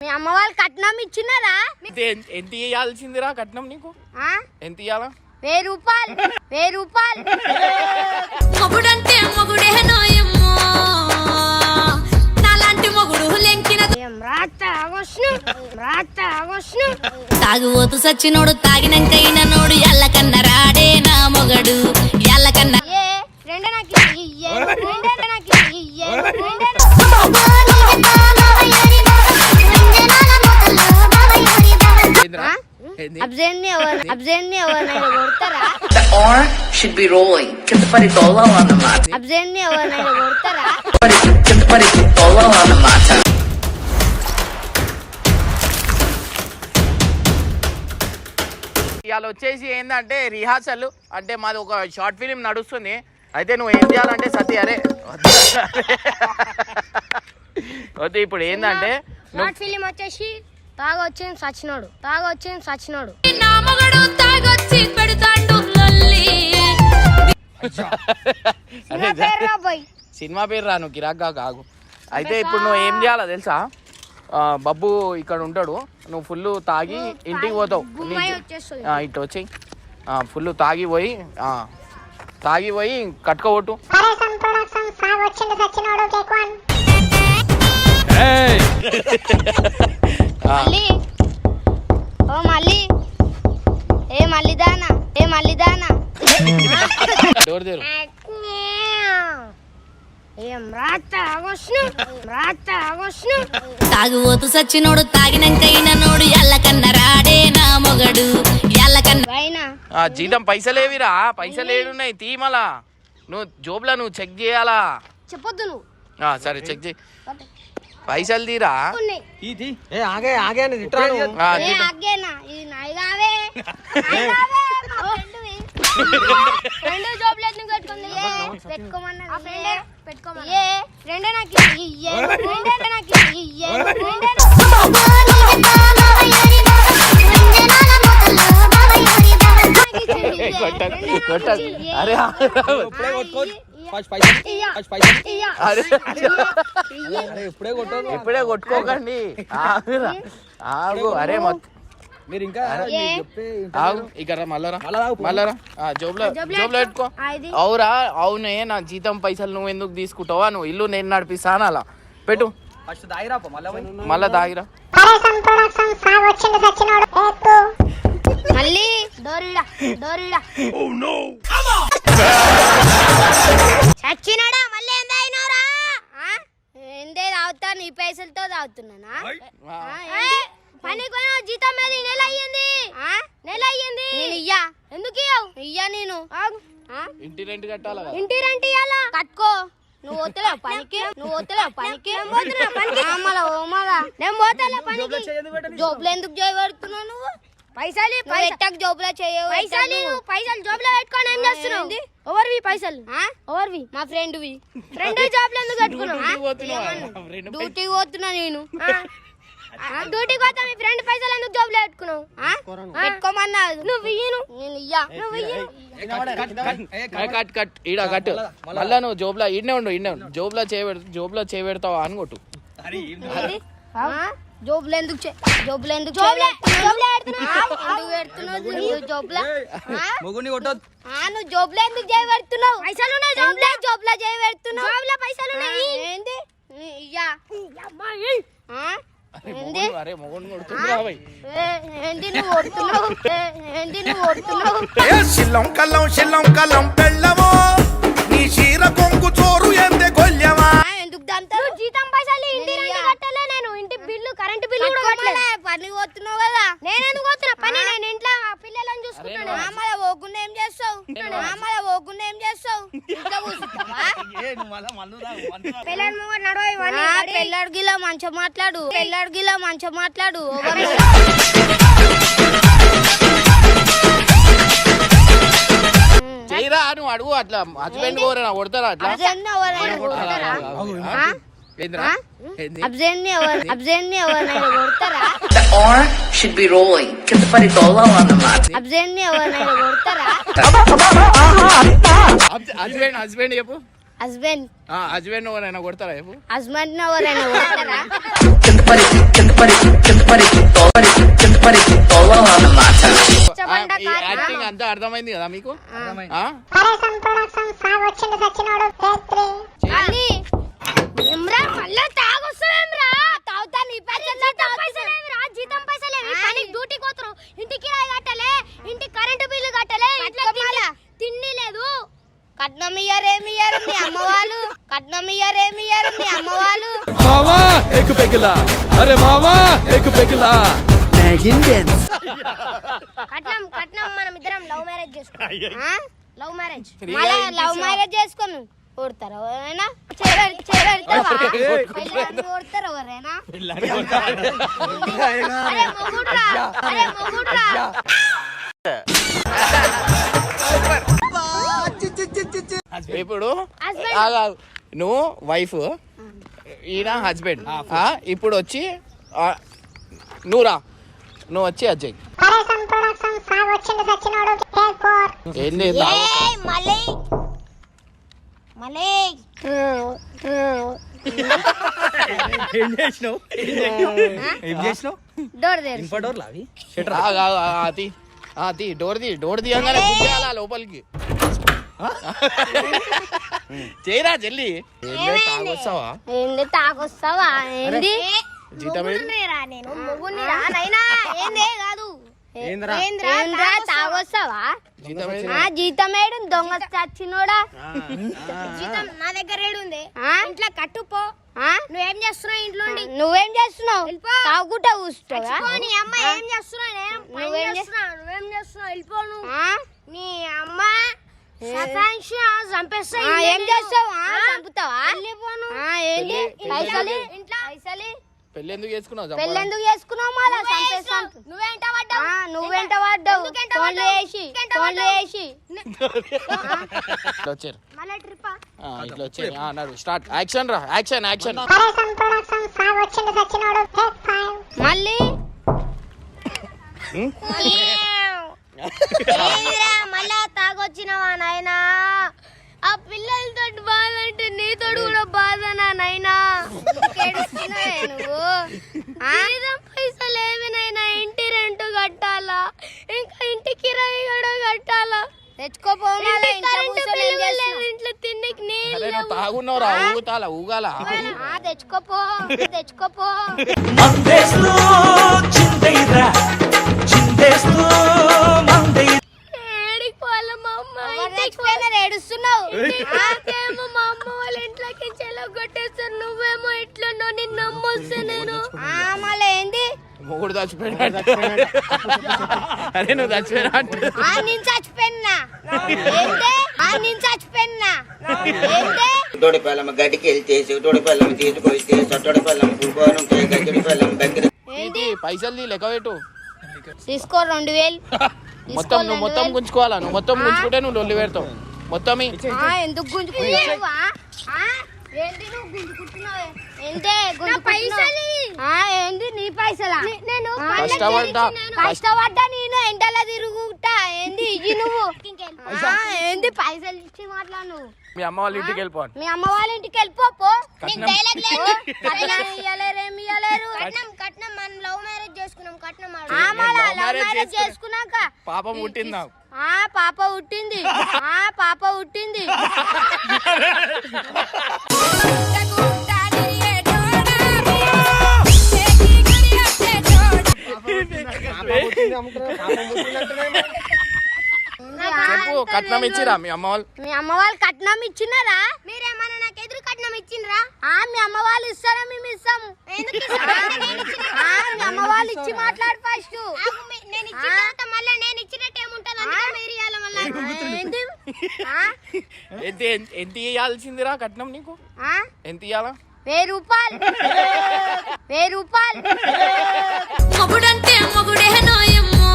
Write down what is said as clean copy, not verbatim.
మీ అమ్మ వాళ్ళు కట్నం ఇచ్చినారా? ఎంత ఇవ్వాల్సిందిరా కట్నం నీకు? ఎంత ఇవ్వాలా? 1000 రూపాయలు. 1000 రూపాయలు. మొగుడంటే మొగుడే నోయమ్మో, నాలాంటి మొగుడు లెంకిన తాగుబోతు సచ్చినోడు తాగినంకైన నోడు ఎల్లకన్న రాడే నా మొగడు ఎల్లకన్న The R should be rolling. Get the buddy dolo on the mat. Get the buddy dolo on the mat. ఇవాళ వచ్చేసి ఏంటంటే రిహార్సల్ అంటే మాది ఒక షార్ట్ ఫిలిం నడుస్తుంది. అయితే నువ్వు ఏం చేయాలంటే సతీ అరే వద్దు ఇప్పుడు ఏంటంటే షార్ట్ ఫిలిం వచ్చేసి తాగొచ్చింది సచ్చినోడు నా మొగడు తాగొచ్చి పెడతాండు లొల్లి. సినిమా పేరు రా నువ్వు కిరాక్గా కాగు. అయితే ఇప్పుడు నువ్వు ఏం చేయాలో తెలుసా? బబ్బు ఇక్కడ ఉంటాడు, నువ్వు ఫుల్ తాగి ఇంటికి పోతావు. ఇటు వచ్చి ఫుల్ తాగిపోయి కట్టుకోబొట్టు. డోర్ తెరు. తాగుబోతు సచ్చినోడు తాగినంకైన నోడు ఎల్లకన్న రాడే నా మొగడు ఎల్లకన్న. జీతం పైసలేవిరా, పైసలు ఏడున్నాయి తీమలా. నువ్వు జోబులా నువ్వు చెక్ చేయాలా? చెప్పొద్దు నువ్వు. సరే చెక్ చేయి, పైసలు తీరా. ఇప్పుడే కొట్టుకోకండి, ఆగు. అరే మీరు ఇంకా ఇక్కడ మళ్ళరా జోబులో పెట్టుకో. అవురా? అవునే, నా జీతం పైసలు నువ్వు ఎందుకు తీసుకుంటావా? నువ్వు ఇల్లు నేను నడిపిస్తాను, అలా పెట్టు. మళ్ళా దాగిరా. మళ్ళీ చచ్చినాడా? మళ్ళీ ఏం తాగినారా? ఏందే తాగుతా? నీ పైసలతో తాగుతున్నానా? పనికి పోయినా జీతం మీద నెల అయ్యింది. నేను ఇయ్యా. ఎందుకు ఇయ్యా? నేను ఇంటి రెంట్ కట్టాలా? ఇంటి రెంట్ ఇయ్యాలా? కట్టుకో. నువ్వు పోతలేవు పనికి. నేను పోతలే పనికి. జోబులో ఎందుకు చేయబడుతున్నావు నువ్వు? పైసలు జోబులో చేయవు. పైసలు జోబులో పెట్టుకొని ఏం చేస్తున్నావు? ఎవరివి పైసలు? ఎవరివి? మా ఫ్రెండ్వి. ఫ్రెండ్ జోబులో ఎందుకు పెట్టుకున్నావు? డ్యూటీకి పోతున్నా నేను. డ్యూటీకి పోతా మీ ఫ్రెండ్ పైసలు ఎందుకు జోబులో పెట్టుకున్నావు? పెట్టుకోమన్నా నువ్వు ఇయ్యను. నేను ఇయ్యా. నువ్వు ఇయ్యను. కట్ ఈడ కట్టు. మళ్ళా నువ్వు జోబులో ఈడనే ఉండు. జోబులో చేయబెడతావా అని కొట్టు. జోబులో ఎందుకు చేయబెడుతున్నావు? పైసలు జోబులో చేయబెడుతున్నావు. పైసలు ఏంది? ఇయ్యా. శిల్లం కల్లం పెళ్ళవో నీ చీర కొంగు చోరు ఎందే కొల్యమా. ఎందుకు దాంతో జీతం పైసలు ఇంటి రెంట్ కట్టలే. నేను ఇంటి బిల్లు కరెంట్ బిల్లు పని పోతున్నావు కదా. నేను ఎందుకు పోతున్నా పని? నేను ఇంట్లో పిల్లలను చూసుకుంటాను. ఆమల పోకుండా ఏం చేస్తావు? ఇంట్లో కూర్చుంటావా? పెళ్ళాడు గిలా మంచిగా మాట్లాడు. చేయరా నువ్వు అడుగు. అట్లా హస్బెండ్ కోరేనా కొడతారా? అట్లా The R should be rolling. Get the buddy dolo on the mat. Husband చెప్పు. హస్బెండ్ హస్బెండ్ ఎవరైనా కొడతారా చెప్పు హస్బెండ్ ఎవరైనా కొడతారా? యాక్టింగ్ అంతా అర్థమైంది కదా మీకు మళ్ళా తాగొస్తావేమ్రా? తాగుతా నీ పైసలేమిరా? జీతం పైసలేమి? డ్యూటీ కోతరు, ఇంటి కిరాయి కట్టలే, ఇంటి కరెంటు బిల్లు కట్టలే, ఇంట్లో తిండి లేదు. కట్నం ఇయ్యారేమియ్యారు మీ అమ్మ వాళ్ళు? కట్నం ఇయ్యారేమియ్యారు మీ అమ్మ వాళ్ళు? మావా ఎక్ పెగిలా అరే మావా ఎక్ పెగిలా కట్నం కట్నం మనం ఇద్దరం లవ్ మ్యారేజ్ చేసుకున్నాం. లవ్ మ్యారేజ్ మళ్ళా లవ్ మ్యారేజ్ చేసుకుని ఓడతారు ఎవరైనా? ఓడతారు ఎవరైనా? అరే మొగుడ్రా, అరే మొగుడ్రా. ఇప్పుడు నువ్వు వైఫ్ ఈయన హస్బెండ్ ఇప్పుడు వచ్చి నువ్వు వచ్చి అజ్జయ్ ఏంది డోర్ తీయగానే లోపలికి చేయరా చెల్లి తాగొస్తావా? ఏంది తాగొస్తావా? ఏంది జీతం నేను మొగునిరా నైనా? ఏందే కాదు తాగొస్తావా? జీతం ఏడు దొంగ చచ్చినోడా? జీతం నా దగ్గర ఏడుంది. ఇంట్లో కట్టుపో. నువ్వేం చేస్తున్నావు? ఇంట్లో నువ్వేం చేస్తున్నావు? తాగుకుంటా కూర్చోవా? నీ అమ్మ ఏం చేస్తున్నావు? నువ్వేం చేస్తున్నావు? వెళ్ళిపోను. నీ అమ్మ చంపేస్తా. ఏం చేస్తావు? చంపుతావా? వెళ్ళిపోను. ఏంటి పైసలు? ఇంట్లో పైసలు పెళ్ళి ఎందుకు చేసుకున్నావు? పెళ్ళెందుకు చేసుకున్నావు? మళ్ళా చంపేస్తాను. నువ్వెంట పడ్డావు? ఫోన్లు వేసి వచ్చారు ఇట్లా వచ్చారు అన్నాడు. స్టార్ట్ యాక్షన్ రా యాక్షన్ యాక్షన్. మళ్ళీ మళ్ళా తాగొచ్చినవా నాయనా? ఆ పిల్లలతో బాధ అంటే నీతోడు కూడా బాధనా నాయనా? నువ్వు పైసలు ఏమి నైనా? ఇంటి రెంట్ కట్టాలా, ఇంకా ఇంటి కిరాయి కూడా కట్టాలా? తెచ్చుకోపోవాలి. ఇంట్లో తిండికి నీళ్ళు తాగున్నావురా? ఊగుతాలా ఊగాల? తెచ్చుకోపో. ఏడుస్తున్నావు? మా అమ్మ వాళ్ళ ఇంట్లోకి చెలగొట్టేస్తారు. నువ్వేమో ఇట్లా నిన్ను నమ్మొస్తే నేను మళ్ళీ ఏంది? మొగుడు చచ్చిపోయినా? అరే నువ్వు చచ్చిపోయినా? నేను చచ్చిపోయినా? తోడి పళ్ళం గడ్డికి వెళ్తేసి తోడి పళ్ళం తీసుకొస్తే తోడి పళ్ళం గడ్డి పళ్ళం దగ్గర పైసలు లెక్క పెట్టు. తీసుకో 2000. మొత్తం నువ్వు మొత్తం గుంజుకోవాలా? నువ్వు మొత్తం గుంజుకుంటే నువ్వు లొల్లి పెడతావు మొత్తం. ఎందుకు గుంజుకుంటున్నావా? ఏంటి నువ్వు గుంజుకుంటున్నావే? ఏంది నీ పైసలా? నేను కష్టపడ్డా. నేను ఎండలా తిరుగుతా. ఏంది ఇది నువ్వు? ఏంది పైసలు ఇచ్చి మాట్లాడు? నువ్వు మీ అమ్మ వాళ్ళ ఇంటికి వెళ్ళిపో. మీ అమ్మ వాళ్ళ ఇంటికి వెళ్ళిపో. నీకు డైలాగ్ లేదు. కట్నం మనం లవ్ మ్యారేజ్ చేసుకున్నాం. కట్నం లవ్ మ్యారేజ్ చేసుకున్నాక పాపం పుట్టిందా? పాప పుట్టింది. చెప్పు కట్నం ఇచ్చిరా మీ అమ్మ వాళ్ళు? మీ అమ్మ వాళ్ళు కట్నం ఇచ్చినారా? మీరేమన్నా నాకు ఎదురు కట్నం ఇచ్చినరా? మీ అమ్మ వాళ్ళు ఇస్తారా? మేము ఇస్తాము. మీ అమ్మ వాళ్ళు ఇచ్చి మాట్లాడు ఫస్ట్. ఎంత ఇయ్యాల్సిందిరా కట్నం నీకు? ఎంత ఇయ్యాలా? 1000 రూపాయలు. మొగుడంటే మొగుడే నోయమ్మో